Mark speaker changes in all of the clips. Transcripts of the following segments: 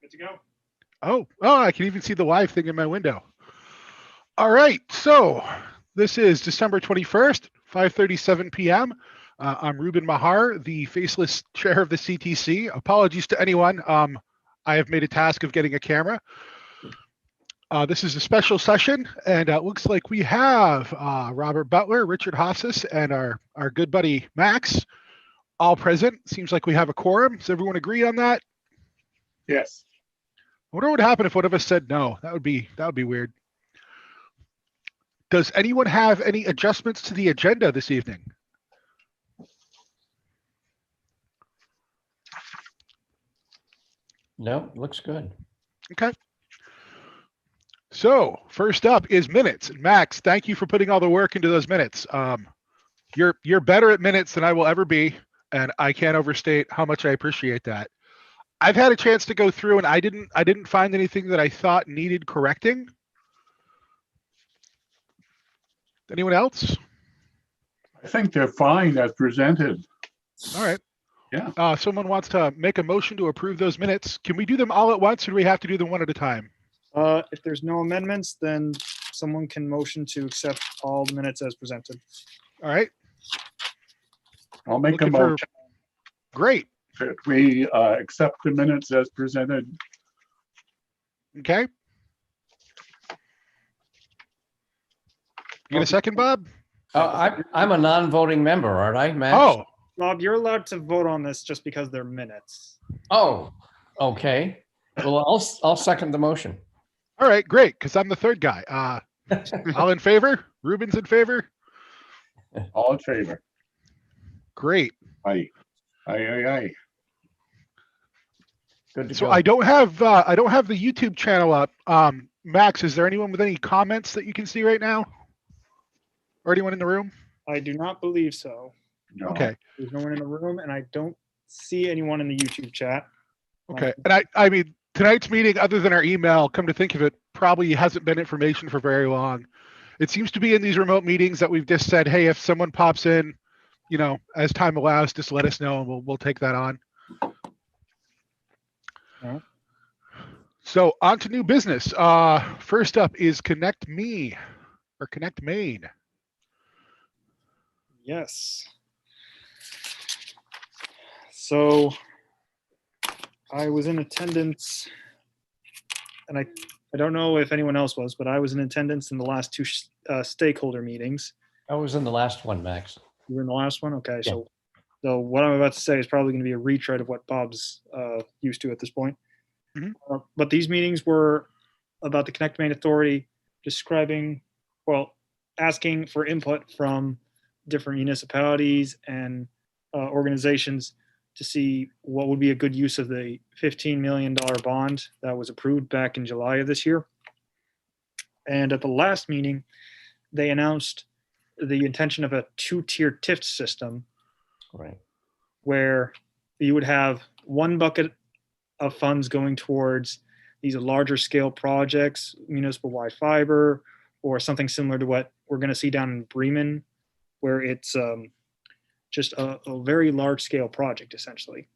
Speaker 1: Good to go.
Speaker 2: Oh, I can even see the live thing in my window. All right, so this is December 21st, 5:37 p.m. I'm Ruben Mahar, the faceless chair of the CTC. Apologies to anyone. I have made a task of getting a camera. This is a special session, and it looks like we have Robert Butler, Richard Hassas, and our good buddy Max all present. Seems like we have a quorum. Does everyone agree on that?
Speaker 1: Yes.
Speaker 2: I wonder what would happen if one of us said no. That would be weird. Does anyone have any adjustments to the agenda this evening?
Speaker 3: No, looks good.
Speaker 2: Okay. So first up is minutes. Max, thank you for putting all the work into those minutes. You're better at minutes than I will ever be, and I can't overstate how much I appreciate that. I've had a chance to go through, and I didn't find anything that I thought needed correcting. Anyone else?
Speaker 1: I think they're fine as presented.
Speaker 2: All right.
Speaker 1: Yeah.
Speaker 2: Someone wants to make a motion to approve those minutes. Can we do them all at once, or do we have to do them one at a time?
Speaker 4: If there's no amendments, then someone can motion to accept all the minutes as presented.
Speaker 2: All right.
Speaker 1: I'll make a
Speaker 2: Looking for-
Speaker 1: motion
Speaker 2: Great.
Speaker 1: that we accept the minutes as presented.
Speaker 2: Okay. You get a second, Bob?
Speaker 3: I'm a non-voting member, aren't I, Max?
Speaker 2: Oh,
Speaker 4: Bob, you're allowed to vote on this just because they're minutes.
Speaker 3: Oh, okay. Well, I'll second the motion.
Speaker 2: all right, great, because I'm the third guy. All in favor? Ruben's in favor?
Speaker 1: All in favor?
Speaker 2: Great.
Speaker 1: Aye. Aye.
Speaker 3: Good to
Speaker 2: So
Speaker 3: go.
Speaker 2: I don't have the YouTube channel up. Max, is there anyone with any comments that you can see right now? Or anyone in the room?
Speaker 4: I do not believe so.
Speaker 1: No.
Speaker 2: Okay.
Speaker 4: There's no one in the room, and I don't see anyone in the YouTube chat.
Speaker 2: Okay. And I mean, tonight's meeting, other than our email, come to think of it, probably hasn't been information for very long. It seems to be in these remote meetings that we've just said, hey, if someone pops in, as time allows, just let us know and we'll take that on.
Speaker 4: Alright.
Speaker 2: So on to new business. First up is Connect Me or Connect Maine.
Speaker 4: Yes. So I was in attendance, and I don't know if anyone else was, but I was in attendance in the last two stakeholder meetings.
Speaker 3: I was in the last one, Max.
Speaker 4: You were in the last one? Okay.
Speaker 3: Yeah.
Speaker 4: So what I'm about to say is probably going to be a retread of what Bob's used to at this point.
Speaker 2: Mhm.
Speaker 4: But these meetings were about the Connect Maine Authority asking for input from different municipalities and organizations to see what would be a good use of the $15 million bond that was approved back in July of this year. And at the last meeting, they announced the intention of a two-tier TIF system
Speaker 3: Right.
Speaker 4: where you would have one bucket of funds going towards these larger scale projects, municipal wide fiber, or something similar to what we're going to see down in Bremen, where it's just a very large scale project essentially.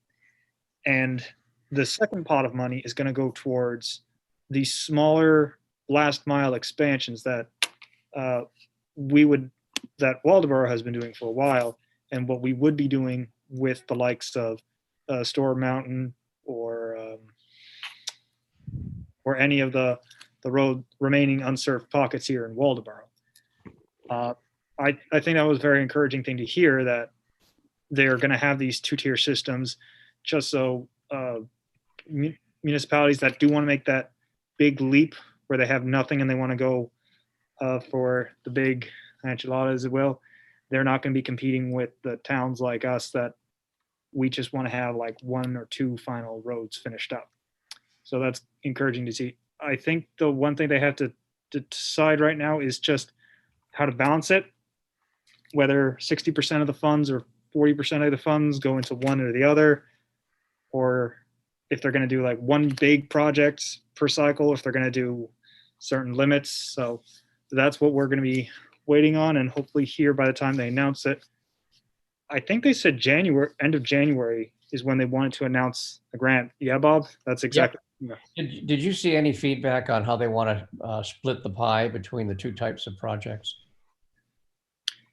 Speaker 4: And the second pot of money is going to go towards these smaller last mile expansions that Waldenboro has been doing for a while, and what we would be doing with the likes of Store Mountain or any of the road remaining unserved pockets here in Waldenboro. I think that was a very encouraging thing to hear, that they're going to have these two-tier systems just so municipalities that do want to make that big leap where they have nothing and they want to go for the big enchiladas as well, they're not going to be competing with the towns like us that we just want to have like one or two final roads finished up. So that's encouraging to see. I think the one thing they have to decide right now is just how to balance it, whether 60% of the funds or 40% of the funds go into one or the other, or if they're going to do like one big project per cycle, if they're going to do certain limits. So that's what we're going to be waiting on, and hopefully here by the time they announce it. I think they said January, end of January is when they wanted to announce a grant. Yeah, Bob, that's exactly. Yeah.
Speaker 3: Did you see any feedback on how they want to split the pie between the two types of projects?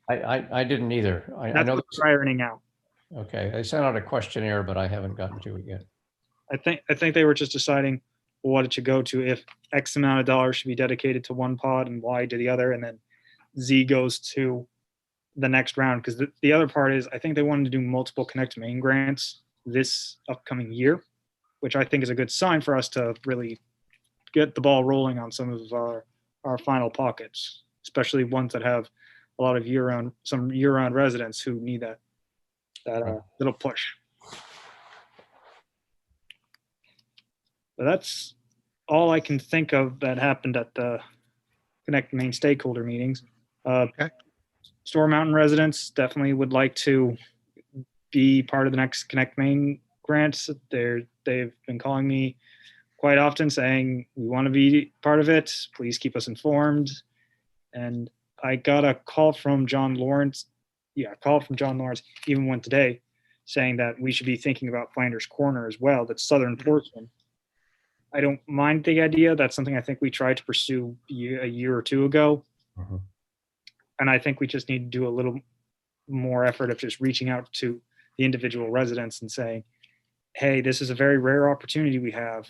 Speaker 3: I didn't either. I
Speaker 4: That's
Speaker 3: know.
Speaker 4: what they're ironing out.
Speaker 3: Okay, they sent out a questionnaire, but I haven't gotten to it yet.
Speaker 4: I think they were just deciding what it should go to, if X amount of dollars should be dedicated to one pod and Y to the other, and then Z goes to the next round. Because the other part is, I think they wanted to do multiple Connect Main grants this upcoming year, which I think is a good sign for us to really get the ball rolling on some of our final pockets, especially ones that have a lot of year-round residents who need that little push. But that's all I can think of that happened at the Connect Main stakeholder meetings.
Speaker 2: Okay.
Speaker 4: Store Mountain residents definitely would like to be part of the next Connect Main grants. They've been calling me quite often saying, we want to be part of it. Please keep us informed. And I got a call from John Lawrence. Yeah, a call from John Lawrence, even one today, saying that we should be thinking about Flanders Corner as well. That's southern portion. I don't mind the idea. That's something I think we tried to pursue a year or two ago.
Speaker 3: Mhm.
Speaker 4: And I think we just need to do a little more effort of just reaching out to the individual residents and saying, hey, this is a very rare opportunity we have.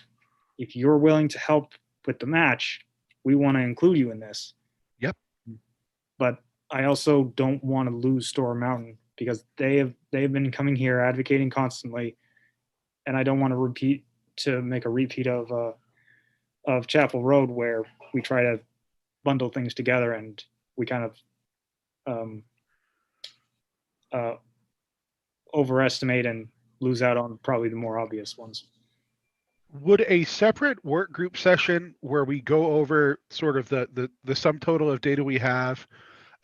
Speaker 4: If you're willing to help with the match, we want to include you in this.
Speaker 2: Yep.
Speaker 4: But I also don't want to lose Store Mountain, because they've been coming here advocating constantly, and I don't want to make a repeat of Chapel Road, where we try to bundle things together and we kind of overestimate and lose out on probably the more obvious ones.
Speaker 2: Would a separate work group session where we go over sort of the sum total of data we have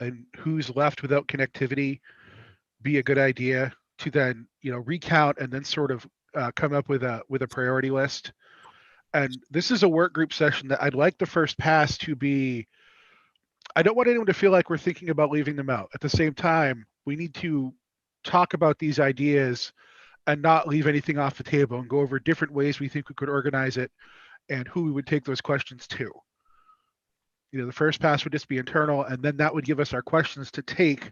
Speaker 2: and who's left without connectivity be a good idea to then, recount and then sort of come up with a priority list? And this is a work group session that I'd like the first pass to be. I don't want anyone to feel like we're thinking about leaving them out. At the same time, we need to talk about these ideas and not leave anything off the table, and go over different ways we think we could organize it and who we would take those questions to. The first pass would just be internal, and then that would give us our questions to take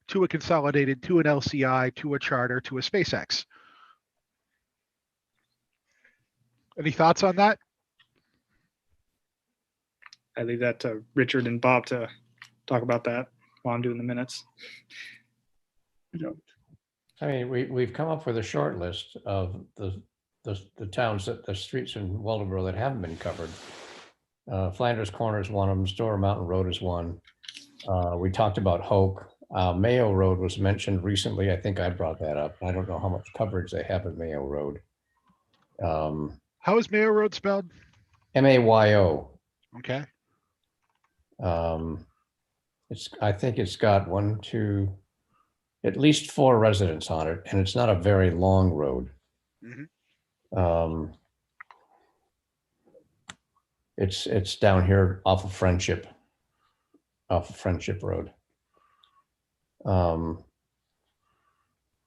Speaker 2: to a consolidated, to an LCI, to a charter, to a SpaceX. Any thoughts on that?
Speaker 4: I leave that to Richard and Bob to talk about that while I'm doing the minutes.
Speaker 1: You know,
Speaker 3: I mean, we've come up with a short list of the towns, the streets in Waldenboro that haven't been covered. Flanders Corner is one of them. Store Mountain Road is one. We talked about Hoke. Mayo Road was mentioned recently. I think I brought that up. I don't know how much coverage they have at Mayo Road.
Speaker 2: How is Mayo Road spelled?
Speaker 3: Mayo.
Speaker 2: Okay.
Speaker 3: I think it's got at least 4 residents on it, and it's not a very long road.
Speaker 2: Mm-hmm.
Speaker 3: It's down here off of Friendship Road. But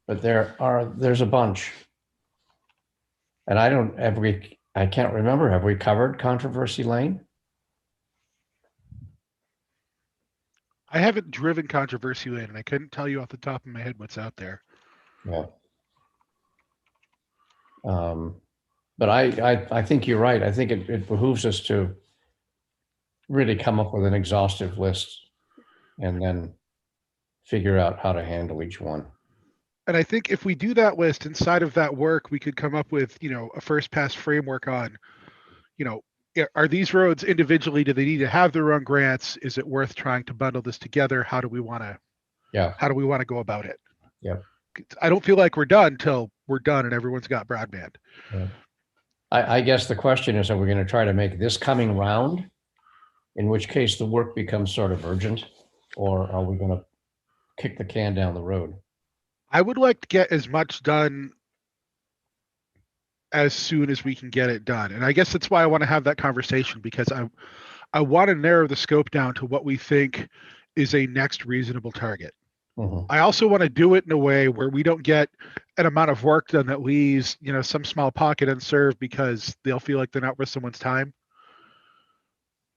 Speaker 3: there's a bunch, and I can't remember. Have we covered Controversy Lane?
Speaker 2: I haven't driven Controversy Lane, and I couldn't tell you off the top of my head what's out there.
Speaker 3: Yeah. But I think you're right. I think it behooves us to really come up with an exhaustive list and then figure out how to handle each one.
Speaker 2: And I think if we do that list, inside of that work, we could come up with, a first pass framework on, are these roads individually, do they need to have their own grants? Is it worth trying to bundle this together? How do we want to go about it?
Speaker 3: Yeah.
Speaker 2: I don't feel like we're done till we're done and everyone's got broadband.
Speaker 3: Yeah. I guess the question is, are we going to try to make this coming round, in which case the work becomes sort of urgent, or are we going to kick the can down the road?
Speaker 2: I would like to get as much done as soon as we can get it done. And I guess that's why I want to have that conversation, because I want to narrow the scope down to what we think is a next reasonable target.
Speaker 3: Mhm.
Speaker 2: I also want to do it in a way where we don't get an amount of work done that leaves, some small pocket unserved because they'll feel like they're not worth someone's time.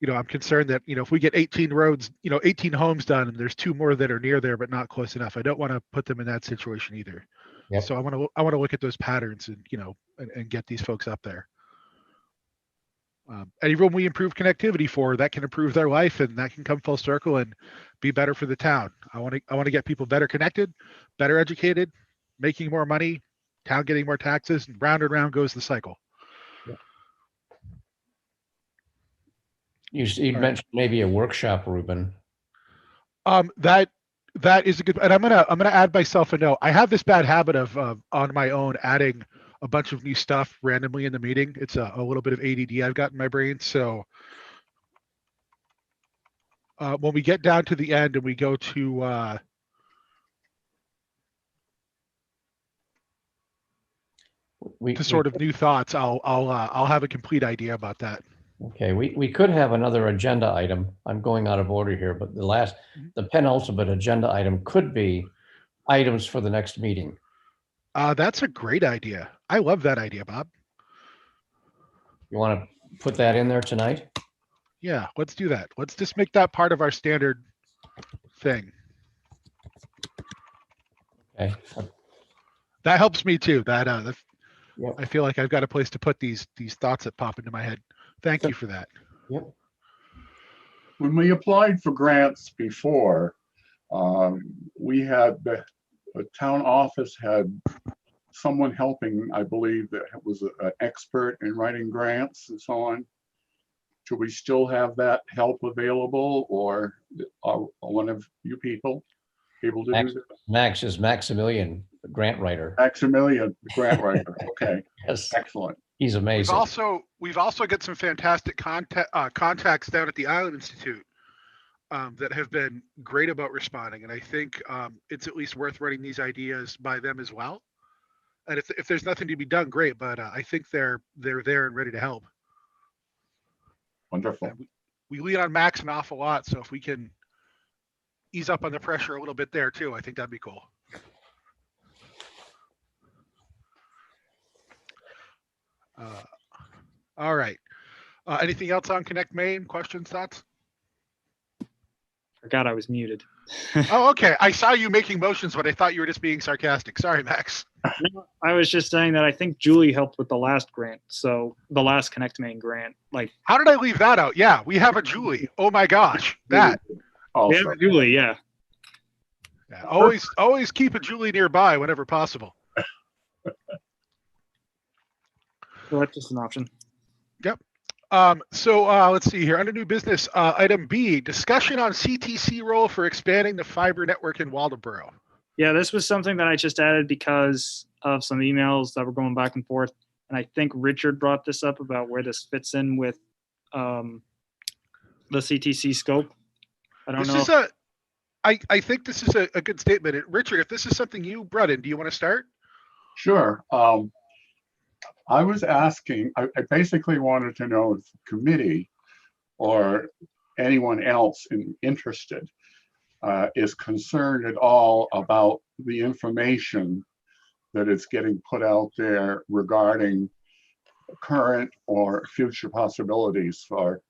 Speaker 2: I'm concerned that, if we get 18 roads, 18 homes done and there's two more that are near there but not close enough, I don't want to put them in that situation either.
Speaker 3: Yep.
Speaker 2: So I want to look at those patterns and, and get these folks up there. And everyone we improve connectivity for, that can improve their life and that can come full circle and be better for the town. I want to get people better connected, better educated, making more money, town getting more taxes, and round and round goes the cycle.
Speaker 3: You
Speaker 2: All right.
Speaker 3: mentioned maybe a workshop, Ruben.
Speaker 2: That is a good, and I'm gonna add myself a note. I have this bad habit of on my own adding a bunch of new stuff randomly in the meeting. It's a little bit of ADD I've got in my brain. So when we get down to the end and we go to sort of new thoughts, I'll have a complete idea about that.
Speaker 3: Okay, we could have another agenda item. I'm going out of order here, but the penultimate agenda item could be items for the next meeting.
Speaker 2: That's a great idea. I love that idea, Bob.
Speaker 3: You want to put that in there tonight?
Speaker 2: Yeah, let's do that. Let's just make that part of our standard thing.
Speaker 3: Okay.
Speaker 2: That helps me too.
Speaker 3: Yep.
Speaker 2: I feel like I've got a place to put these thoughts that pop into my head. Thank you for that.
Speaker 3: Yep.
Speaker 1: When we applied for grants before, we had the town office had someone helping, I believe, that was an expert in writing grants and so on. Do we still have that help available, or are one of you people able to do that?
Speaker 3: Max is Maximilian, the grant writer.
Speaker 1: Maximilian, the grant writer. Okay,
Speaker 3: Yes,
Speaker 1: excellent.
Speaker 3: he's amazing.
Speaker 2: We've also got some fantastic contacts down at the Island Institute that have been great about responding, and I think it's at least worth running these ideas by them as well. And if there's nothing to be done, great. But I think they're there and ready to help.
Speaker 1: Wonderful.
Speaker 2: We lean on Max an awful lot, so if we can ease up on the pressure a little bit there too, I think that'd be cool. All right. Anything else on Connect Maine? Questions, thoughts?
Speaker 4: Forgot I was muted.
Speaker 2: Oh, okay. I saw you making motions, but I thought you were just being sarcastic. Sorry, Max.
Speaker 4: No, I was just saying that I think Julie helped with the last grant. So the last Connect Maine grant,
Speaker 2: How did I leave that out? Yeah, we have a Julie. Oh my gosh, that.
Speaker 4: we
Speaker 1: Also,
Speaker 4: have a Julie, yeah.
Speaker 2: Yeah, always keep a Julie nearby whenever possible.
Speaker 4: So that's just an option.
Speaker 2: Yep. So let's see here. Under new business, item B, discussion on CTC role for expanding the fiber network in Waldenboro.
Speaker 4: Yeah, this was something that I just added because of some emails that were going back and forth. And I think Richard brought this up about where this fits in with the CTC scope. I don't know.
Speaker 2: I think this is a good statement. Richard, if this is something you brought in, do you want to start?
Speaker 1: sure. I was asking, I basically wanted to know if the committee or anyone else interested is concerned at all about the information that is getting put out there regarding current or future possibilities for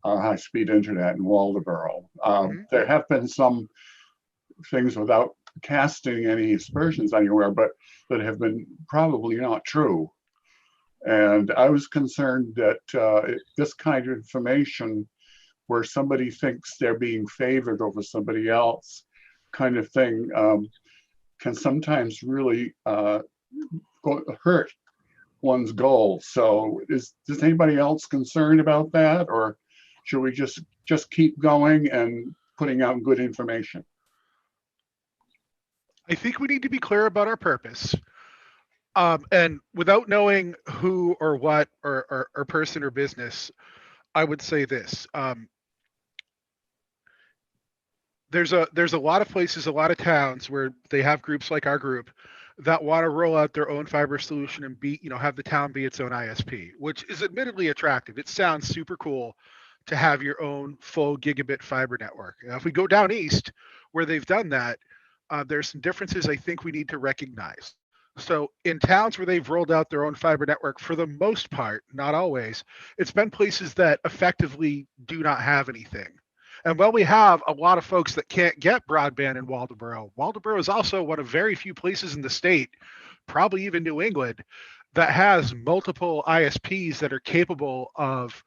Speaker 1: high-speed internet in Waldenboro. There have been some things, without casting any aspersions anywhere, but that have been probably not true. And I was concerned that this kind of information, where somebody thinks they're being favored over somebody else, kind of thing, can sometimes really hurt one's goals. So is anybody else concerned about that, or should we just keep going and putting out good information?
Speaker 2: I think we need to be clear about our purpose. And without knowing who or what or person or business, I would say this. There's a lot of places, a lot of towns where they have groups like our group that want to roll out their own fiber solution and have the town be its own ISP, which is admittedly attractive. It sounds super cool to have your own full gigabit fiber network. Now, if we go down east where they've done that, there's some differences I think we need to recognize. So in towns where they've rolled out their own fiber network, for the most part, not always, it's been places that effectively do not have anything. And while we have a lot of folks that can't get broadband in Waldenboro, Waldenboro is also one of very few places in the state, probably even New England, that has multiple ISPs that are capable of,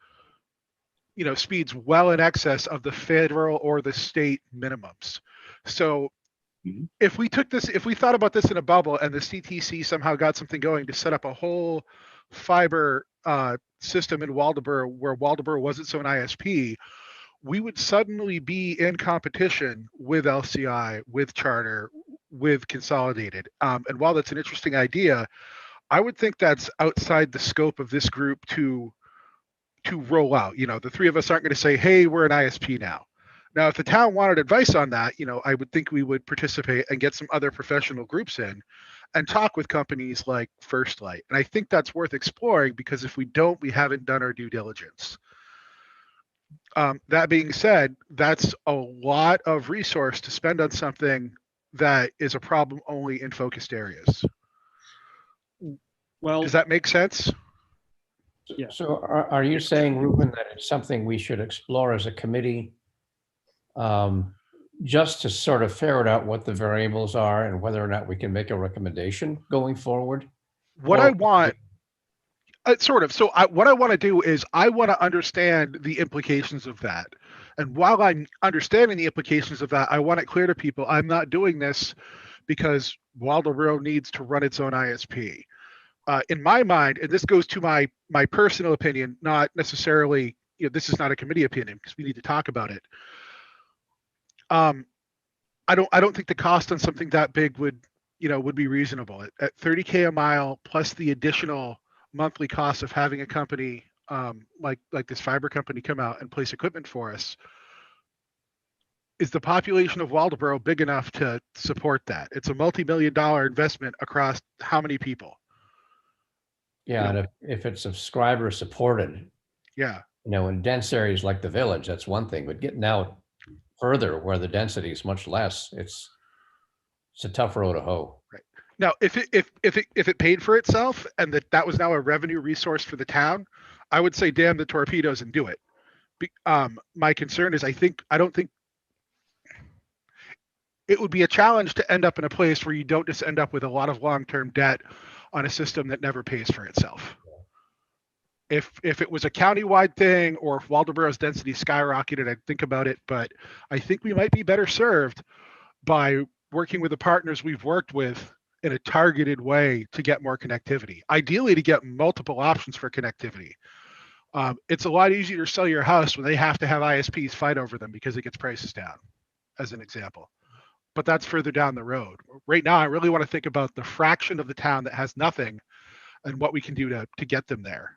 Speaker 2: speeds well in excess of the federal or the state minimums. So
Speaker 1: Mhm.
Speaker 2: if we thought about this in a bubble and the CTC somehow got something going to set up a whole fiber system in Waldenboro where Waldenboro wasn't so an ISP, we would suddenly be in competition with LCI, with Charter, with Consolidated. And while that's an interesting idea, I would think that's outside the scope of this group to roll out. The three of us aren't going to say, hey, we're an ISP now. Now, if the town wanted advice on that, I would think we would participate and get some other professional groups in and talk with companies like First Light. And I think that's worth exploring, because if we don't, we haven't done our due diligence. That being said, that's a lot of resource to spend on something that is a problem only in focused areas.
Speaker 4: Well,
Speaker 2: Does that make sense?
Speaker 4: Yeah.
Speaker 3: So are you saying, Ruben, that it's something we should explore as a committee, just to sort of ferret out what the variables are and whether or not we can make a recommendation going forward?
Speaker 2: What
Speaker 3: Or-
Speaker 2: I want, sort of. So what I want to do is I want to understand the implications of that. And while I'm understanding the implications of that, I want it clear to people I'm not doing this because Waldenboro needs to run its own ISP. In my mind, and this goes to my personal opinion, not necessarily, this is not a committee opinion because we need to talk about it. I don't think the cost on something that big would be reasonable at $30K a mile plus the additional monthly cost of having a company like this fiber company come out and place equipment for us. Is the population of Waldenboro big enough to support that? It's a multi-million-dollar investment across how many people?
Speaker 3: Yeah, and if it's subscriber supported,
Speaker 2: Yeah.
Speaker 3: in dense areas like the village, that's one thing, but getting out further where the density is much less, it's a tough row to hoe.
Speaker 2: Right. Now, if it paid for itself and that was now a revenue resource for the town, I would say damn the torpedoes and do it. My concern is I don't think it would be a challenge to end up in a place where you don't just end up with a lot of long-term debt on a system that never pays for itself. If it was a countywide thing, or if Waldenboro's density skyrocketed, I'd think about it. But I think we might be better served by working with the partners we've worked with in a targeted way to get more connectivity. Ideally, to get multiple options for connectivity. It's a lot easier to sell your house when they have to have ISPs fight over them because it gets prices down, as an example. But that's further down the road. Right now, I really want to think about the fraction of the town that has nothing and what we can do to get them there.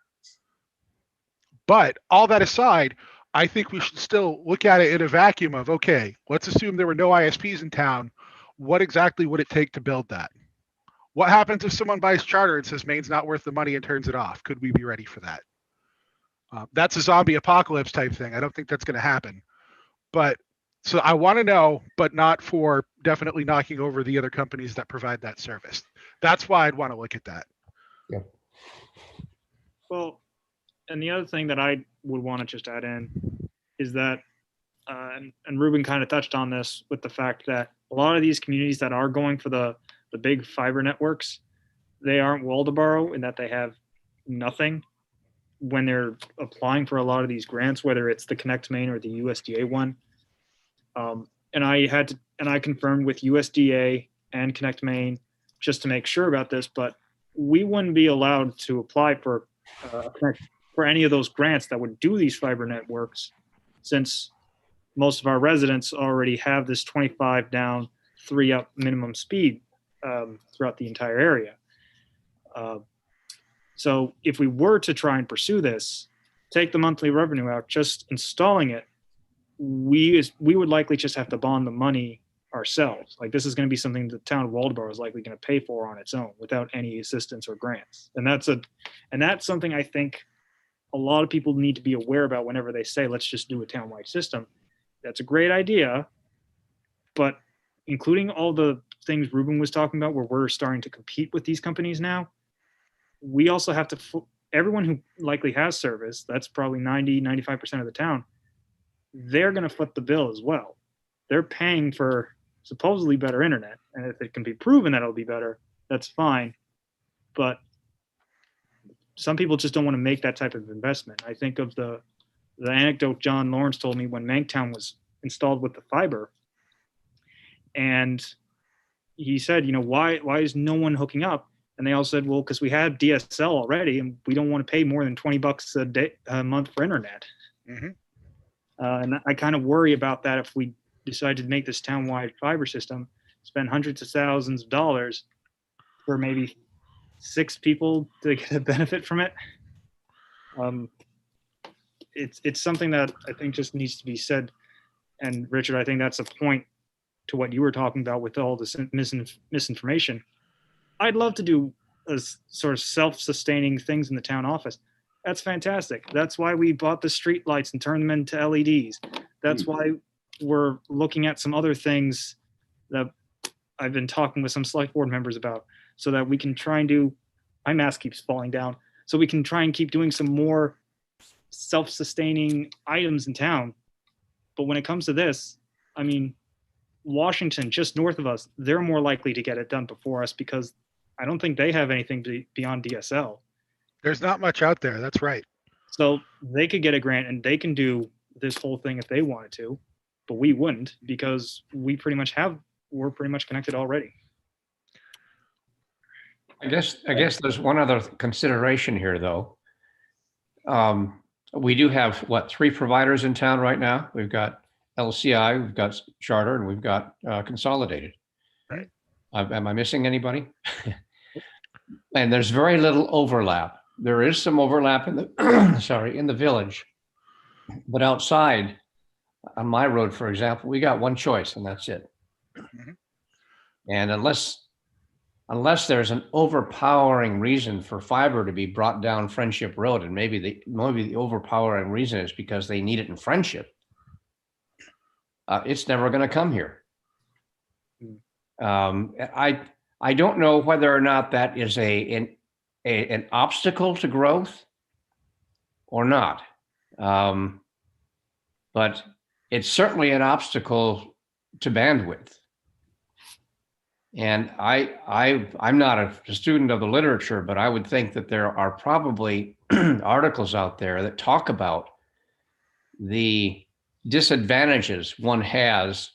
Speaker 2: But all that aside, I think we should still look at it in a vacuum of, okay, let's assume there were no ISPs in town. What exactly would it take to build that? What happens if someone buys Charter and says Maine's not worth the money and turns it off? Could we be ready for that? That's a zombie apocalypse type thing. I don't think that's going to happen. But so I want to know, but not for definitely knocking over the other companies that provide that service. That's why I'd want to look at that.
Speaker 3: Yeah.
Speaker 4: well, and the other thing that I would want to just add in is that, and Ruben kind of touched on this with the fact that a lot of these communities that are going for the big fiber networks, they aren't Waldenboro in that they have nothing when they're applying for a lot of these grants, whether it's the Connect Maine or the USDA one. And I confirmed with USDA and Connect Maine just to make sure about this, but we wouldn't be allowed to apply for any of those grants that would do these fiber networks, since most of our residents already have this 25 down, 3 up minimum speed throughout the entire area. So if we were to try and pursue this, take the monthly revenue out, just installing it, we would likely just have to bond the money ourselves. Like, this is going to be something the town of Waldenboro is likely going to pay for on its own without any assistance or grants. And that's something I think a lot of people need to be aware about whenever they say, let's just do a townwide system. That's a great idea, but including all the things Ruben was talking about, where we're starting to compete with these companies now, we also have to, everyone who likely has service, that's probably 95% of the town, they're going to foot the bill as well. They're paying for supposedly better internet. And if it can be proven that it'll be better, that's fine. But some people just don't want to make that type of investment. I think of the anecdote John Lawrence told me when Manktown was installed with the fiber. And he said, why is no one hooking up? And they all said, well, because we have DSL already and we don't want to pay more than $20 a month for internet.
Speaker 2: Mm-hmm.
Speaker 4: And I kind of worry about that if we decide to make this town-wide fiber system, spend hundreds of thousands of dollars for maybe 6 people to get a benefit from it. It's something that I think just needs to be said. And Richard, I think that's a point to what you were talking about with all this misinformation. I'd love to do a sort of self-sustaining things in the town office. That's fantastic. That's why we bought the street lights and turned them into LEDs. That's why we're looking at some other things that I've been talking with some select board members about, so that we can try and do, my mask keeps falling down, so we can try and keep doing some more self-sustaining items in town. But when it comes to this, I mean, Washington, just north of us, they're more likely to get it done before us because I don't think they have anything beyond DSL.
Speaker 2: There's not much out there. That's right.
Speaker 4: So they could get a grant and they can do this whole thing if they wanted to, but we wouldn't because we're pretty much connected already.
Speaker 3: I guess there's one other consideration here, though. We do have, 3 providers in town right now? We've got LCI, we've got Charter, and we've got Consolidated.
Speaker 2: Right.
Speaker 3: Am I missing anybody? And there's very little overlap. There is some overlap in the in the village, but outside on my road, for example, we got one choice, and that's it.
Speaker 2: Mm-hmm.
Speaker 3: And unless there's an overpowering reason for fiber to be brought down Friendship Road, and maybe the overpowering reason is because they need it in Friendship, it's never going to come here. I don't know whether or not that is an obstacle to growth or not, but it's certainly an obstacle to bandwidth. And I'm not a student of the literature, but I would think that there are probably articles out there that talk about the disadvantages one has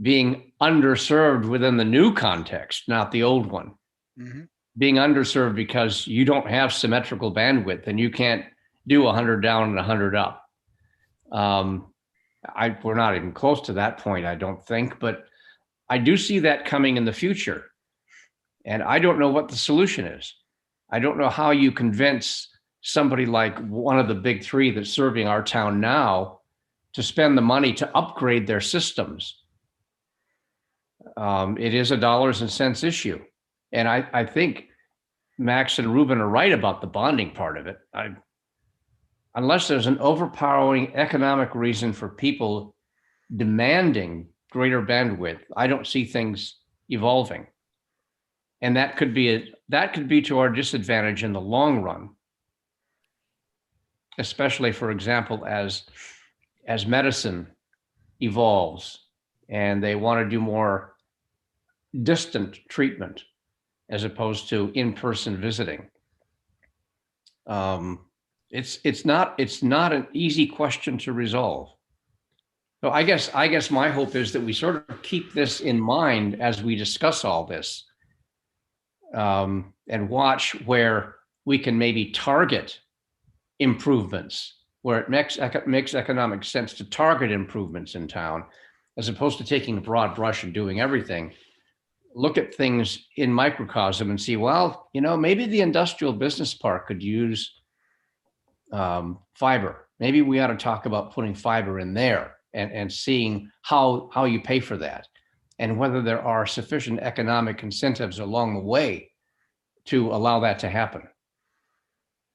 Speaker 3: being underserved within the new context, not the old one. Mm-hmm. Being underserved because you don't have symmetrical bandwidth and you can't do 100 down and 100 up. We're not even close to that point, I don't think, but I do see that coming in the future. And I don't know what the solution is. I don't know how you convince somebody like one of the big 3 that's serving our town now to spend the money to upgrade their systems. It is a dollars and cents issue. And I think Max and Ruben are right about the bonding part of it. Unless there's an overpowering economic reason for people demanding greater bandwidth, I don't see things evolving. And that could be to our disadvantage in the long run, especially, for example, as medicine evolves and they want to do more distant treatment as opposed to in-person visiting. It's not an easy question to resolve. So I guess my hope is that we sort of keep this in mind as we discuss all this, and watch where we can maybe target improvements, where it makes economic sense to target improvements in town, as opposed to taking a broad brush and doing everything. Look at things in microcosm and see, well, maybe the industrial business park could use fiber. Maybe we ought to talk about putting fiber in there and seeing how you pay for that, and whether there are sufficient economic incentives along the way to allow that to happen.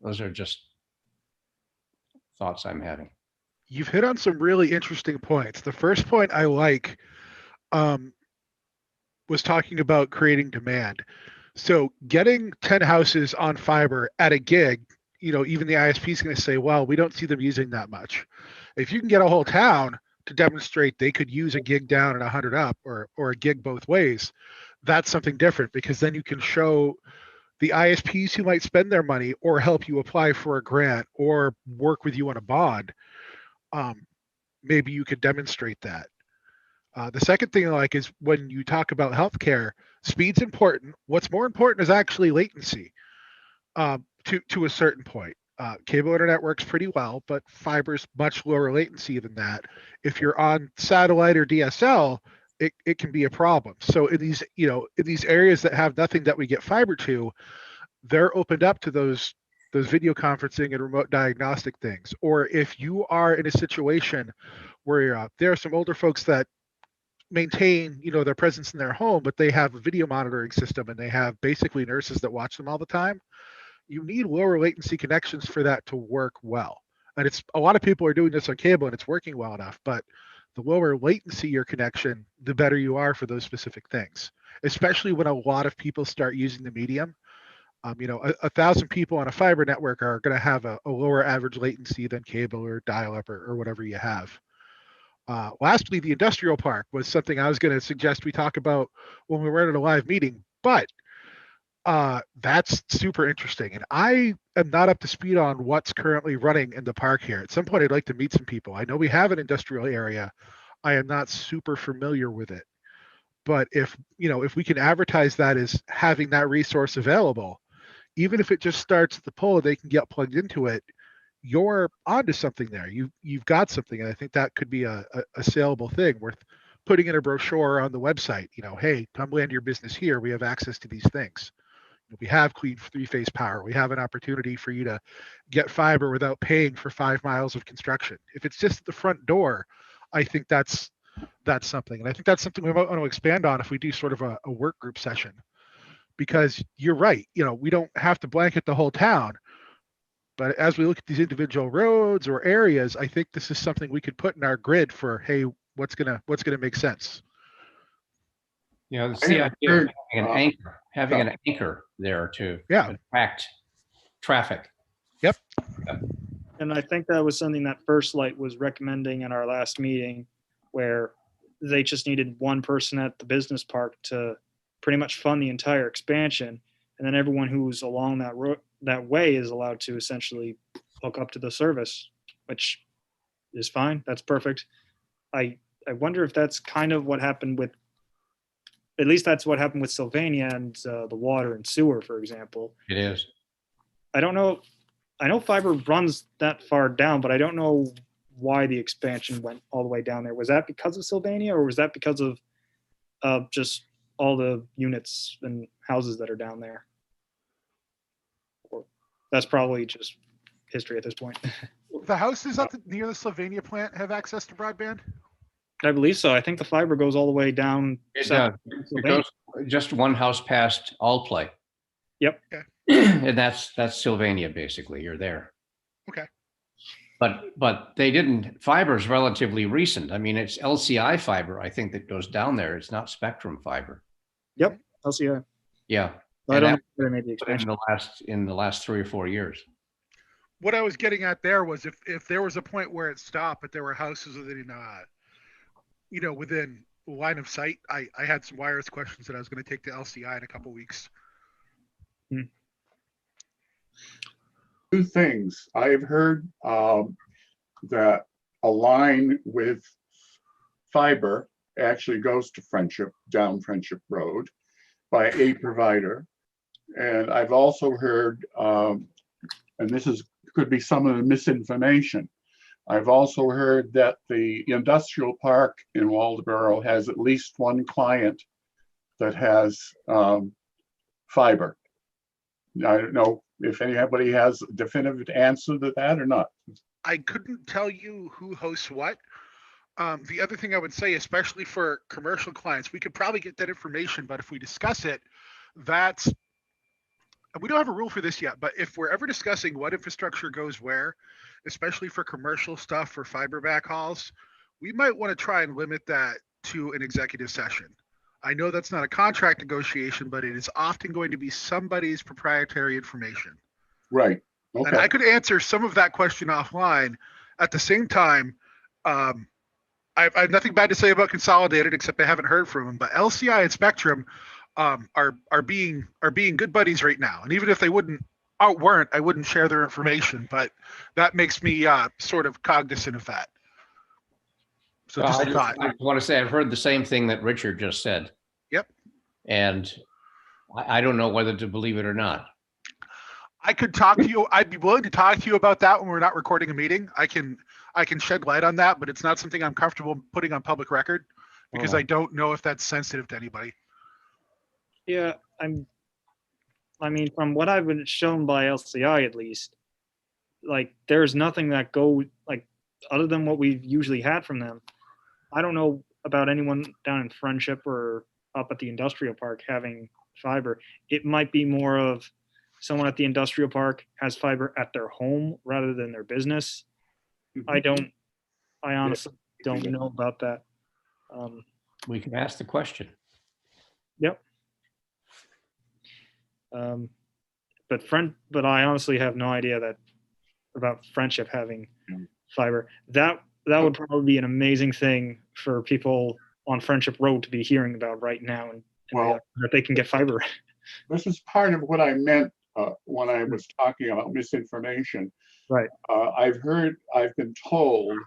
Speaker 3: Those are just thoughts I'm having.
Speaker 2: You've hit on some really interesting points. The first point I like, was talking about creating demand. So getting 10 houses on fiber at a gig, even the ISP is going to say, well, we don't see them using that much. If you can get a whole town to demonstrate they could use a gig down and 100 up, or a gig both ways, that's something different, because then you can show the ISPs who might spend their money or help you apply for a grant or work with you on a bond. Maybe you could demonstrate that. The second thing I like is when you talk about healthcare, speed's important. What's more important is actually latency, to a certain point. Cable internet works pretty well, but fiber's much lower latency than that. If you're on satellite or DSL, it can be a problem. So in these areas that have nothing that we get fiber to, they're opened up to those video conferencing and remote diagnostic things. Or if you are in a situation where there are some older folks that maintain their presence in their home, but they have a video monitoring system and they have basically nurses that watch them all the time, you need lower latency connections for that to work well. And it's a lot of people are doing this on cable and it's working well enough, but the lower latency your connection, the better you are for those specific things, especially when a lot of people start using the medium. 1,000 people on a fiber network are going to have a lower average latency than cable or dial-up or whatever you have. Lastly, the industrial park was something I was going to suggest we talk about when we were at a live meeting, but that's super interesting. And I am not up to speed on what's currently running in the park here. At some point, I'd like to meet some people. I know we have an industrial area. I am not super familiar with it. But if we can advertise that as having that resource available, even if it just starts at the pole, they can get plugged into it, you're onto something there. You've got something, and I think that could be a saleable thing worth putting in a brochure on the website. Hey, come land your business here. We have access to these things. We have clean 3-phase power. We have an opportunity for you to get fiber without paying for 5 miles of construction. If it's just at the front door, I think that's something. And I think that's something we might want to expand on if we do sort of a work group session. Because you're right, we don't have to blanket the whole town. But as we look at these individual roads or areas, I think this is something we could put in our grid for, hey, what's gonna make sense.
Speaker 3: It's the idea of having an anchor there to attract traffic.
Speaker 2: Yep.
Speaker 4: And I think that was something that First Light was recommending in our last meeting, where they just needed one person at the business park to pretty much fund the entire expansion. And then everyone who's along that road, that way, is allowed to essentially hook up to the service, which is fine. That's perfect. I wonder if that's kind of what happened with, at least that's what happened with Sylvania and the water and sewer, for example.
Speaker 3: It is.
Speaker 4: I don't know. I know fiber runs that far down, but I don't know why the expansion went all the way down there. Was that because of Sylvania, or was that because of just all the units and houses that are down there? Or that's probably just history at this point.
Speaker 2: The houses near the Sylvania plant have access to broadband?
Speaker 4: I believe so. I think the fiber goes all the way down.
Speaker 3: It does. It goes just one house past All Play.
Speaker 4: Yep.
Speaker 2: Okay.
Speaker 3: And that's Sylvania, basically. You're there.
Speaker 2: Okay.
Speaker 3: But they didn't. Fiber is relatively recent. I mean, it's LCI fiber, I think, that goes down there. It's not Spectrum fiber.
Speaker 4: Yep. LCI.
Speaker 3: Yeah.
Speaker 4: I don't know where they made the expansion.
Speaker 3: In the last 3 or 4 years.
Speaker 2: What I was getting at there was if there was a point where it stopped, but there were houses within within line of sight, I had some wireless questions that I was going to take to LCI in a couple weeks.
Speaker 1: Two things. I've heard that a line with fiber actually goes to Friendship, down Friendship Road by a provider. And I've also heard, and this could be some of the misinformation, I've also heard that the industrial park in Waldenboro has at least one client that has fiber. I don't know if anybody has a definitive answer to that or not.
Speaker 2: I couldn't tell you who hosts what. The other thing I would say, especially for commercial clients, we could probably get that information, but if we discuss it, we don't have a rule for this yet, but if we're ever discussing what infrastructure goes where, especially for commercial stuff for fiber backhauls, we might want to try and limit that to an executive session. I know that's not a contract negotiation, but it is often going to be somebody's proprietary information.
Speaker 1: Right.
Speaker 2: And I
Speaker 1: Okay.
Speaker 2: could answer some of that question offline. At the same time, I have nothing bad to say about Consolidated, except I haven't heard from them. But LCI and Spectrum are being good buddies right now. And even if they weren't, I wouldn't share their information. But that makes me sort of cognizant of that. So
Speaker 3: Well,
Speaker 2: just a thought.
Speaker 3: I just want to say I've heard the same thing that Richard just said.
Speaker 2: Yep.
Speaker 3: And I don't know whether to believe it or not.
Speaker 2: I could talk to you. I'd be willing to talk to you about that when we're not recording a meeting. I can shed light on that, but it's not something I'm comfortable putting on public record because I don't know if that's sensitive to anybody.
Speaker 4: Yeah, I mean, from what I've been shown by LCI at least, like there's nothing that go like other than what we've usually had from them. I don't know about anyone down in Friendship or up at the industrial park having fiber. It might be more of someone at the industrial park has fiber at their home rather than their business. I honestly don't know about that.
Speaker 3: We can ask the question.
Speaker 4: Yep. But I honestly have no idea about Friendship having fiber. That would probably be an amazing thing for people on Friendship Road to be hearing about right now, and
Speaker 1: Well,
Speaker 4: that they can get fiber.
Speaker 1: this is part of what I meant when I was talking about misinformation.
Speaker 4: Right.
Speaker 1: I've been told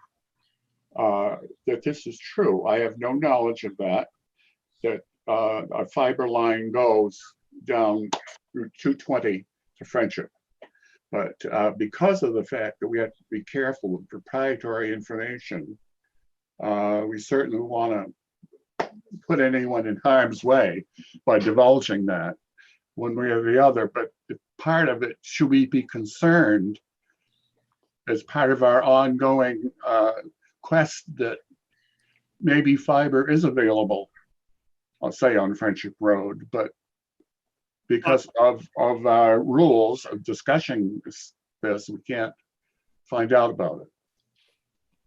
Speaker 1: that this is true. I have no knowledge of that a fiber line goes down Route 220 to Friendship. But because of the fact that we have to be careful with proprietary information, we certainly want to put anyone in harm's way by divulging that one way or the other. But part of it, should we be concerned as part of our ongoing quest that maybe fiber is available, I'll say on Friendship Road, but because of our rules of discussing this, we can't find out about it.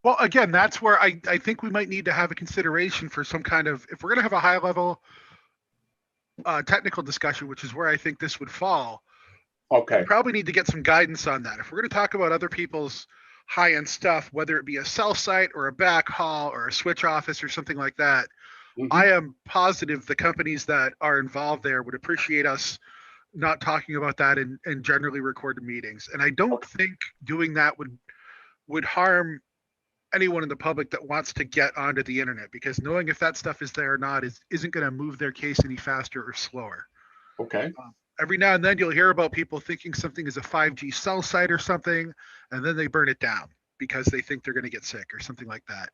Speaker 2: Well, again, that's where I think we might need to have a consideration for some kind of, if we're going to have a high level technical discussion, which is where I think this would fall.
Speaker 1: Okay.
Speaker 2: We probably need to get some guidance on that. If we're going to talk about other people's high-end stuff, whether it be a cell site or a backhaul or a switch office or something like that, I am positive the companies that are involved there would appreciate us not talking about that in generally recorded meetings. And I don't think doing that would harm anyone in the public that wants to get onto the internet, because knowing if that stuff is there or not isn't going to move their case any faster or slower.
Speaker 1: Okay.
Speaker 2: Every now and then you'll hear about people thinking something is a 5G cell site or something, and then they burn it down because they think they're going to get sick or something like that.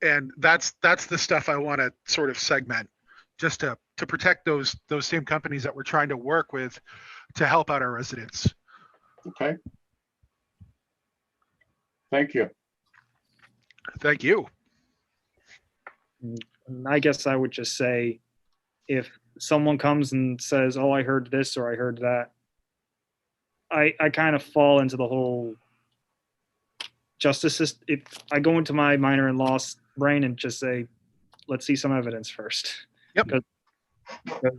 Speaker 2: And that's the stuff I want to sort of segment, just to protect those same companies that we're trying to work with to help out our residents.
Speaker 1: Okay. Thank you.
Speaker 2: Thank you.
Speaker 4: And I guess I would just say, if someone comes and says, "Oh, I heard this" or "I heard that," I kind of fall into the whole justice system. If I go into my minor-in-law's brain and just say, "Let's see some evidence first."
Speaker 2: Yep.
Speaker 4: Because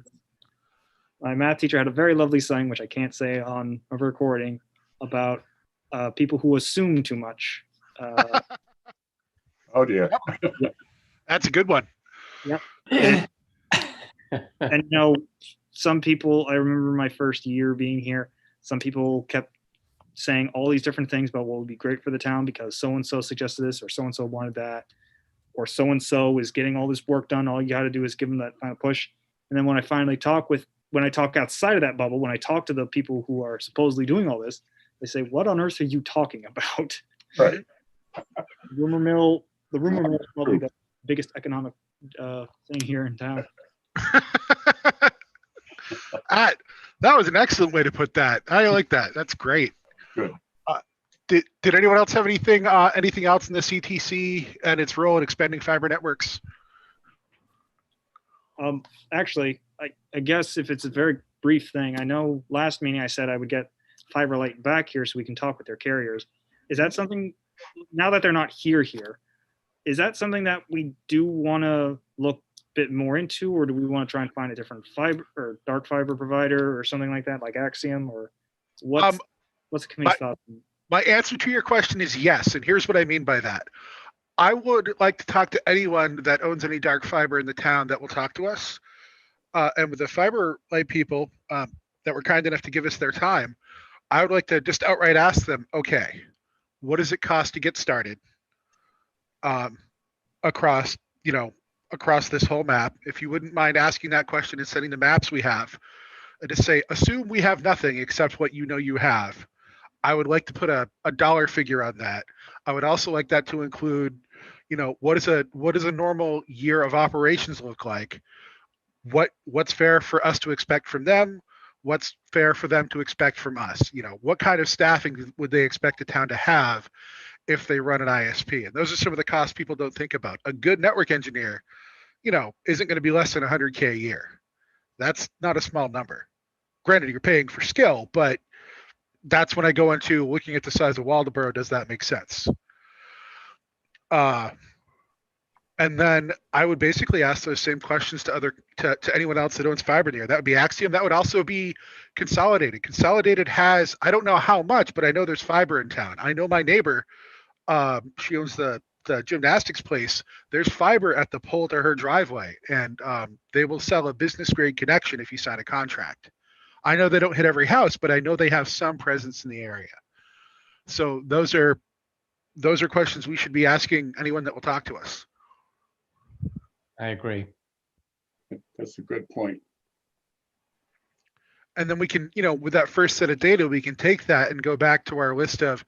Speaker 4: my math teacher had a very lovely saying, which I can't say on a recording, about people who assume too much.
Speaker 1: Oh dear.
Speaker 2: That's a good one.
Speaker 4: And some people, I remember my first year being here, some people kept saying all these different things about what would be great for the town because so-and-so suggested this, or so-and-so wanted that, or so-and-so is getting all this work done. All you got to do is give them that kind of push. And then when I finally when I talk outside of that bubble, when I talk to the people who are supposedly doing all this, they say, "What on earth are you talking about?"
Speaker 1: Right.
Speaker 4: The rumor mill is probably the biggest economic thing here in town.
Speaker 2: That was an excellent way to put that. I like that. That's great.
Speaker 1: Good.
Speaker 2: Did anyone else have anything else in the CTC and its role in expanding fiber networks?
Speaker 4: Actually, I guess if it's a very brief thing, I know last meeting I said I would get Fiber Light back here so we can talk with their carriers. Is that something, now that they're not here, is that something that we do want to look a bit more into, or do we want to try and find a different fiber or dark fiber provider or something like that, like Axiom, or what's the committee's thoughts?
Speaker 2: My answer to your question is yes, and here's what I mean by that. I would like to talk to anyone that owns any dark fiber in the town that will talk to us. And with the fiber light people that were kind enough to give us their time, I would like to just outright ask them, okay, what does it cost to get started across this whole map? If you wouldn't mind asking that question and sending the maps we have, and to say, assume we have nothing except what you have. I would like to put a dollar figure on that. I would also like that to include, what does a normal year of operations look like? What's fair for us to expect from them? What's fair for them to expect from us? What kind of staffing would they expect a town to have if they run an ISP? And those are some of the costs people don't think about. A good network engineer, isn't going to be less than $100K a year. That's not a small number. Granted, you're paying for skill, but that's when I go into looking at the size of Waldenboro. Does that make sense? And then I would basically ask those same questions to anyone else that owns fiber near. That would be Axiom. That would also be Consolidated. Consolidated has, I don't know how much, but I know there's fiber in town. I know my neighbor, she owns the gymnastics place. There's fiber at the pole to her driveway, and they will sell a business grade connection if you sign a contract. I know they don't hit every house, but I know they have some presence in the area. So those are questions we should be asking anyone that will talk to us.
Speaker 3: I agree.
Speaker 1: That's a good point.
Speaker 2: And then we can, with that first set of data, we can take that and go back to our list of,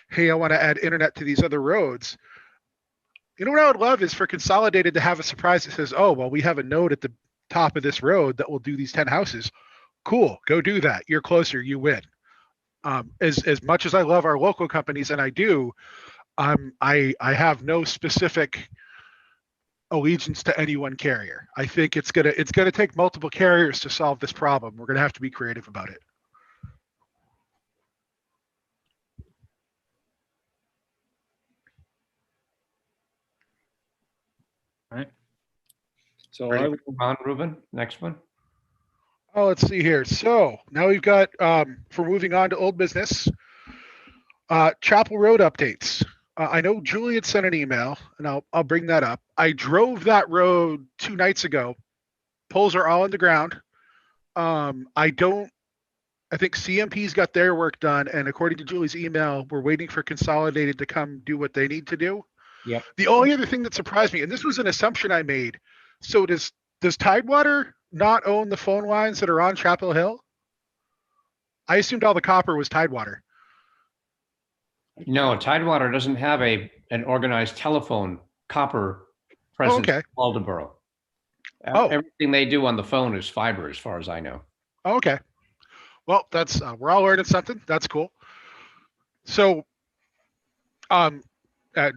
Speaker 2: hey, I want to add internet to these other roads. What I would love is for Consolidated to have a surprise that says, oh, well, we have a node at the top of this road that will do these 10 houses. Cool, go do that. You're closer, you win. As much as I love our local companies, and I do, I have no specific allegiance to any one carrier. I think it's gonna take multiple carriers to solve this problem. We're gonna have to be creative about it.
Speaker 4: All right. So
Speaker 3: Ready
Speaker 4: I
Speaker 3: to
Speaker 4: will,
Speaker 3: move on, Ruben? Next one.
Speaker 2: Oh, let's see here. So now we've got, for moving on to old business, Chapel Road updates. I know Julie had sent an email, and I'll bring that up. I drove that road 2 nights ago. Poles are all on the ground. I think CMP's got their work done, and according to Julie's email, we're waiting for Consolidated to come do what they need to do.
Speaker 3: Yep.
Speaker 2: The only other thing that surprised me, and this was an assumption I made, so does Tidewater not own the phone lines that are on Chapel Hill? I assumed all the copper was Tidewater.
Speaker 3: No, Tidewater doesn't have an organized telephone copper presence in Waldenboro. Everything they do on the phone is fiber, as far as I know.
Speaker 2: Okay. Well, that's we're all learning something. That's cool. So,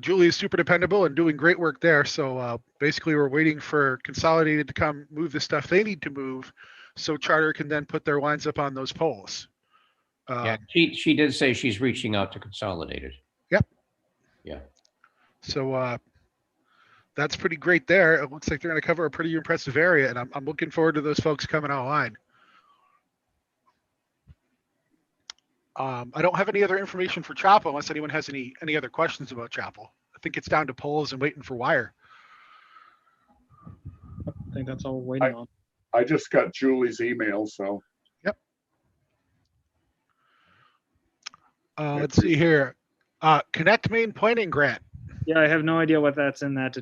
Speaker 2: Julie is super dependable and doing great work there. So basically, we're waiting for Consolidated to come move the stuff they need to move, so Charter can then put their lines up on those poles.
Speaker 3: Yeah, she did say she's reaching out to Consolidated.
Speaker 2: Yep.
Speaker 3: Yeah.
Speaker 2: So that's pretty great there. It looks like they're going to cover a pretty impressive area, and I'm looking forward to those folks coming online. I don't have any other information for Chapel unless anyone has any other questions about Chapel. I think it's down to poles and waiting for wire.
Speaker 4: I think that's all we're waiting on.
Speaker 1: I just got Julie's email, so.
Speaker 2: Yep. Let's see here. Connect Main Planning Grant.
Speaker 4: Yeah, I have no idea what that's in that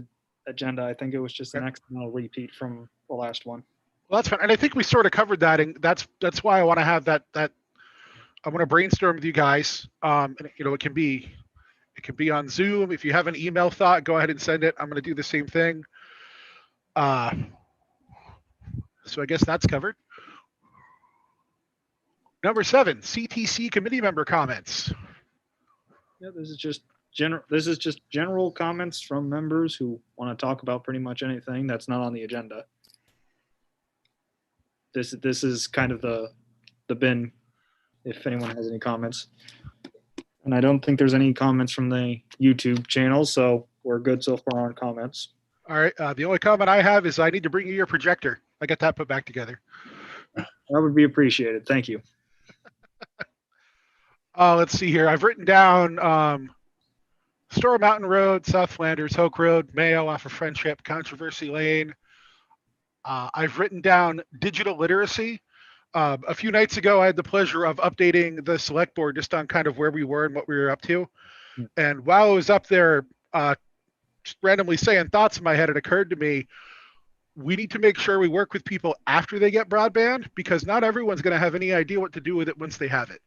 Speaker 4: agenda. I think it was just an accidental repeat from the last one.
Speaker 2: Well, that's fine, and I think we sort of covered that, and that's why I want to have that. I want to brainstorm with you guys. And, it can be on Zoom. If you have an email thought, go ahead and send it. I'm going to do the same thing. So I guess that's covered. Number 7, CTC committee member comments.
Speaker 4: Yeah, this is just general comments from members who want to talk about pretty much anything that's not on the agenda. This is kind of the bin, if anyone has any comments. And I don't think there's any comments from the YouTube channel, so we're good so far on comments.
Speaker 2: All right. The only comment I have is I need to bring you your projector. I got that put back together.
Speaker 4: That would be appreciated. Thank you.
Speaker 2: Let's see here. I've written down Store Mountain Road, South Flanders, Hoke Road, Mayo off of Friendship, Controversy Lane. I've written down digital literacy. A few nights ago, I had the pleasure of updating the select board just on kind of where we were and what we were up to. And while I was up there just randomly saying thoughts in my head, it occurred to me, we need to make sure we work with people after they get broadband, because not everyone's going to have any idea what to do with it once they have it.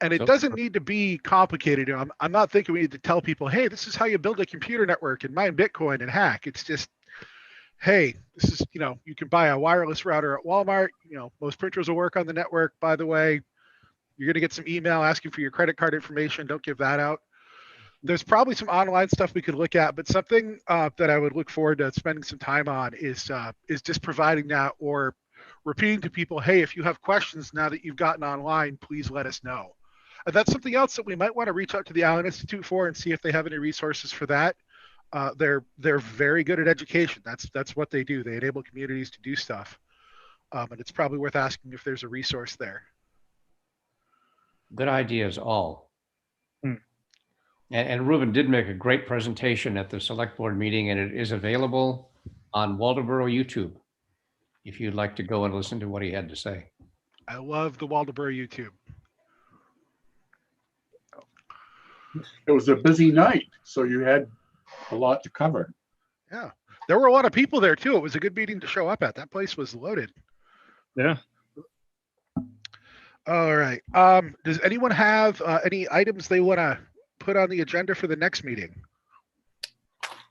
Speaker 2: And it doesn't need to be complicated. I'm not thinking we need to tell people, hey, this is how you build a computer network and mine Bitcoin and hack. It's just, hey, this is, you can buy a wireless router at Walmart. Most printers will work on the network. By the way, you're going to get some email asking for your credit card information. Don't give that out. There's probably some online stuff we could look at, but something that I would look forward to spending some time on is just providing that, or repeating to people, hey, if you have questions now that you've gotten online, please let us know. And that's something else that we might want to reach out to the Allen Institute for and see if they have any resources for that. They're very good at education. That's what they do. They enable communities to do stuff. And it's probably worth asking if there's a resource there.
Speaker 3: Good ideas, all. And Ruben did make a great presentation at the select board meeting, and it is available on Waldenboro YouTube if you'd like to go and listen to what he had to say.
Speaker 2: I love the Waldenboro YouTube.
Speaker 1: It was a busy night, so you had a lot to cover.
Speaker 2: Yeah, there were a lot of people there too. It was a good meeting to show up at. That place was loaded.
Speaker 4: Yeah.
Speaker 2: All right. Does anyone have any items they want to put on the agenda for the next meeting?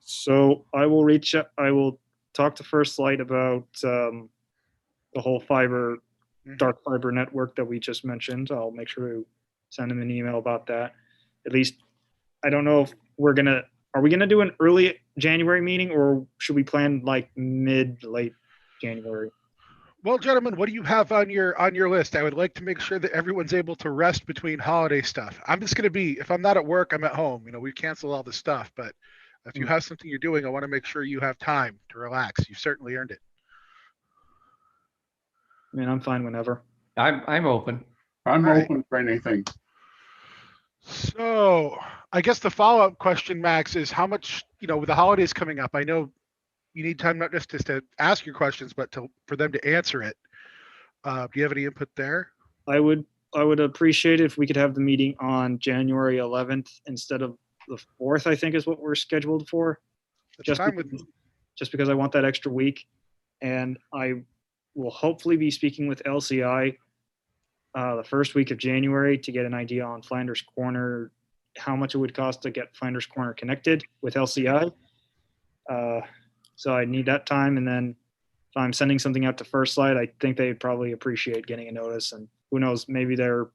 Speaker 4: So I will talk to First Light about the whole dark fiber network that we just mentioned. I'll make sure to send them an email about that. At least, I don't know if are we gonna do an early January meeting, or should we plan like late January?
Speaker 2: Well, gentlemen, what do you have on your list? I would like to make sure that everyone's able to rest between holiday stuff. I'm just going to be, if I'm not at work, I'm at home. We've canceled all the stuff, but if you have something you're doing, I want to make sure you have time to relax. You've certainly earned it.
Speaker 4: I mean, I'm fine whenever.
Speaker 3: I'm open.
Speaker 1: I'm
Speaker 2: All right.
Speaker 1: open for anything.
Speaker 2: So I guess the follow-up question, Max, is how much, with the holidays coming up, I know you need time not just to ask your questions, but for them to answer it. Do you have any input there?
Speaker 4: I would appreciate it if we could have the meeting on January 11th instead of the 4th, I think is what we're scheduled for.
Speaker 2: That's fine with me.
Speaker 4: Just because I want that extra week. And I will hopefully be speaking with LCI the first week of January to get an idea on Flanders Corner, how much it would cost to get Flanders Corner connected with LCI. So I need that time. And then if I'm sending something out to First Light, I think they'd probably appreciate getting a notice. And who knows, maybe in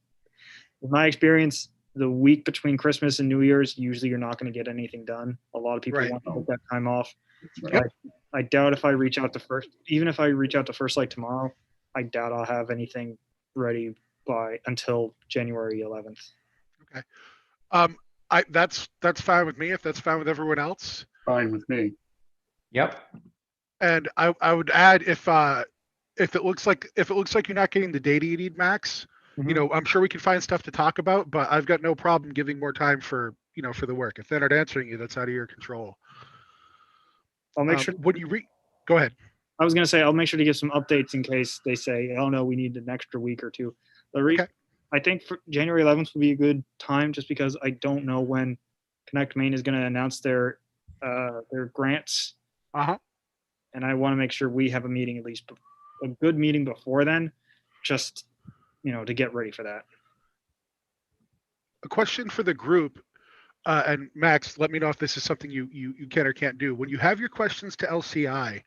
Speaker 4: my experience, the week between Christmas and New Year's, usually you're not going to get anything done. A lot of people want to take that time off.
Speaker 1: Right.
Speaker 4: I doubt if I reach out to even if I reach out to First Light tomorrow, I doubt I'll have anything ready until January 11th.
Speaker 2: Okay. That's fine with me if that's fine with everyone else.
Speaker 1: Fine with me.
Speaker 3: Yep.
Speaker 2: And I would add if it looks like you're not getting the data you need, Max, I'm sure we can find stuff to talk about, but I've got no problem giving more time for the work. If they're not answering you, that's out of your control.
Speaker 4: I'll make sure.
Speaker 2: Go ahead.
Speaker 4: I was going to say, I'll make sure to give some updates in case they say, oh no, we need an extra week or two.
Speaker 2: Okay.
Speaker 4: I think for January 11th would be a good time just because I don't know when Connect Maine is going to announce their grants. And I want to make sure we have a meeting, at least a good meeting before then, just, to get ready for that.
Speaker 2: A question for the group, and Max, let me know if this is something you can or can't do. When you have your questions to LCI,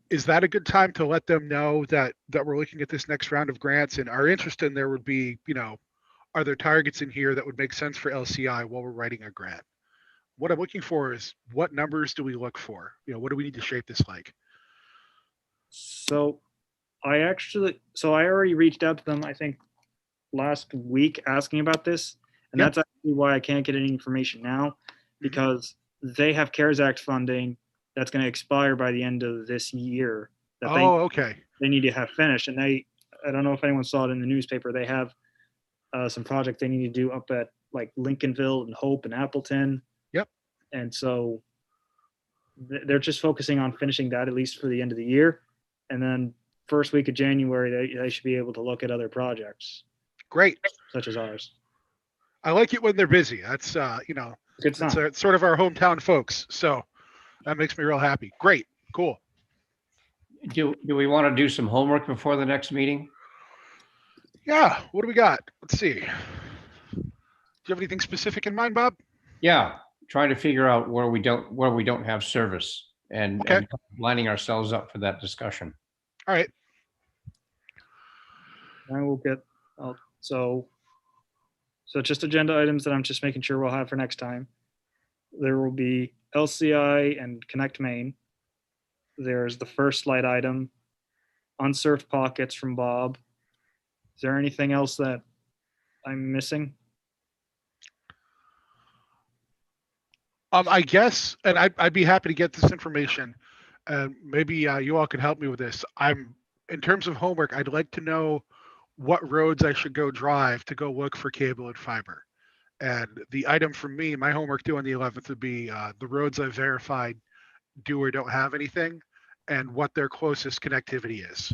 Speaker 2: is that a good time to let them know that we're looking at this next round of grants, and our interest in there would be, are there targets in here that would make sense for LCI while we're writing a grant? What I'm looking for is what numbers do we look for? What do we need to shape this like?
Speaker 4: So I already reached out to them, I think last week asking about this. And that's actually why I can't get any information now, because they have CARES Act funding that's going to expire by the end of this year that
Speaker 2: Oh, okay.
Speaker 4: they need to have finished. And I don't know if anyone saw it in the newspaper. They have some project they need to do up at like Lincolnville and Hope and Appleton.
Speaker 2: Yep.
Speaker 4: And so they're just focusing on finishing that at least for the end of the year. And then first week of January, they should be able to look at other projects
Speaker 2: Great.
Speaker 4: such as ours.
Speaker 2: I like it when they're busy. That's,
Speaker 4: Good sign.
Speaker 2: it's sort of our hometown folks. So that makes me real happy. Great. Cool.
Speaker 3: Do we want to do some homework before the next meeting?
Speaker 2: Yeah. What do we got? Let's see. Do you have anything specific in mind, Bob?
Speaker 3: Yeah, trying to figure out where we don't have service and,
Speaker 2: Okay.
Speaker 3: and lining ourselves up for that discussion.
Speaker 2: All right.
Speaker 4: I will get, so just agenda items that I'm just making sure we'll have for next time. There will be LCI and Connect Main. There's the first light item, unserved pockets from Bob. Is there anything else that I'm missing?
Speaker 2: I guess, and I'd be happy to get this information. And maybe you all can help me with this. In terms of homework, I'd like to know what roads I should go drive to go look for cable and fiber. And the item for me, my homework due on the 11th would be the roads I've verified do or don't have anything and what their closest connectivity is.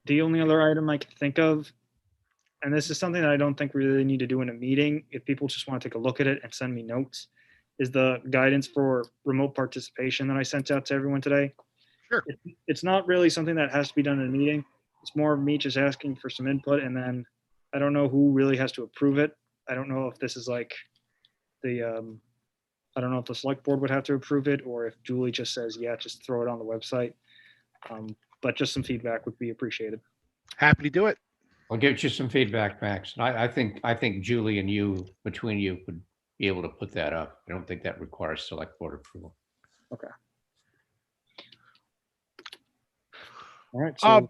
Speaker 4: The only other item I can think of, and this is something that I don't think we really need to do in a meeting, if people just want to take a look at it and send me notes, is the guidance for remote participation that I sent out to everyone today.
Speaker 2: Sure.
Speaker 4: It's not really something that has to be done in a meeting. It's more of me just asking for some input, and then I don't know who really has to approve it. I don't know if this is like I don't know if the select board would have to approve it or if Julie just says, yeah, just throw it on the website. But just some feedback would be appreciated.
Speaker 2: Happy to do it.
Speaker 3: I'll give you some feedback, Max. And I think Julie and you, between you, would be able to put that up. I don't think that requires select board approval.
Speaker 4: Okay. All right. So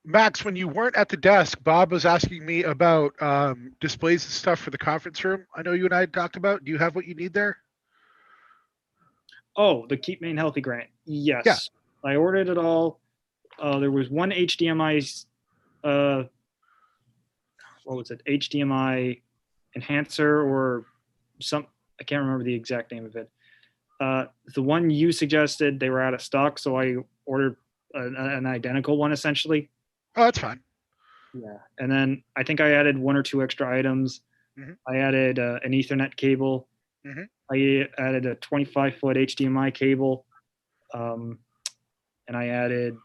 Speaker 2: Max, when you weren't at the desk, Bob was asking me about displays and stuff for the conference room. I know you and I had talked about. Do you have what you need there?
Speaker 4: oh, the Keep Maine Healthy grant. Yes.
Speaker 2: Yeah.
Speaker 4: I ordered it all. There was one HDMI, what was it? HDMI enhancer or some, I can't remember the exact name of it. The one you suggested, they were out of stock, so I ordered an identical one essentially.
Speaker 2: Oh, that's fine.
Speaker 4: Yeah. And then I think I added one or two extra items.
Speaker 2: Mhm.
Speaker 4: I added an Ethernet cable.
Speaker 2: Mhm.
Speaker 4: I added a 25-foot HDMI cable. And I added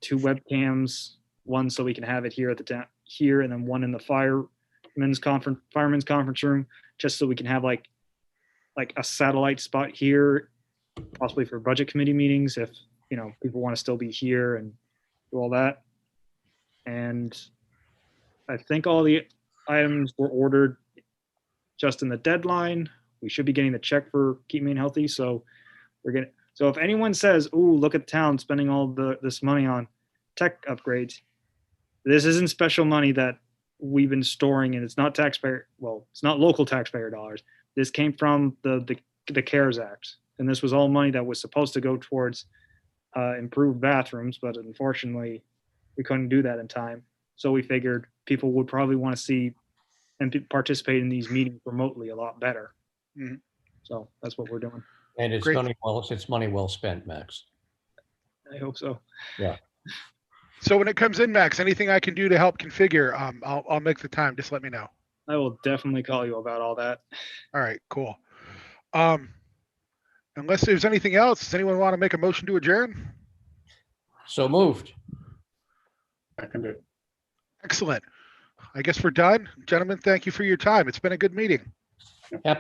Speaker 4: 2 webcams, one so we can have it here at the here, and then one in the firemen's conference room, just so we can have like a satellite spot here, possibly for budget committee meetings if people want to still be here and do all that. And I think all the items were ordered just in the deadline. We should be getting the check for Keep Maine Healthy, so so if anyone says, "Ooh, look at the town spending all this money on tech upgrades," this isn't special money that we've been storing, and it's not it's not local taxpayer dollars. This came from the CARES Act, and this was all money that was supposed to go towards improved bathrooms, but unfortunately, we couldn't do that in time. So we figured people would probably want to see and participate in these meetings remotely a lot better.
Speaker 2: Mhm.
Speaker 4: So that's what we're doing.
Speaker 3: And it's
Speaker 2: Great.
Speaker 3: money well spent, Max.
Speaker 4: I hope so.
Speaker 2: So when it comes in, Max, anything I can do to help configure, I'll make the time. Just let me know.
Speaker 4: I will definitely call you about all that.
Speaker 2: All right, cool. Unless there's anything else, does anyone want to make a motion to adjourn?
Speaker 3: So moved.
Speaker 1: Seconded.
Speaker 2: Excellent. I guess we're done. Gentlemen, thank you for your time. It's been a good meeting.
Speaker 3: Happy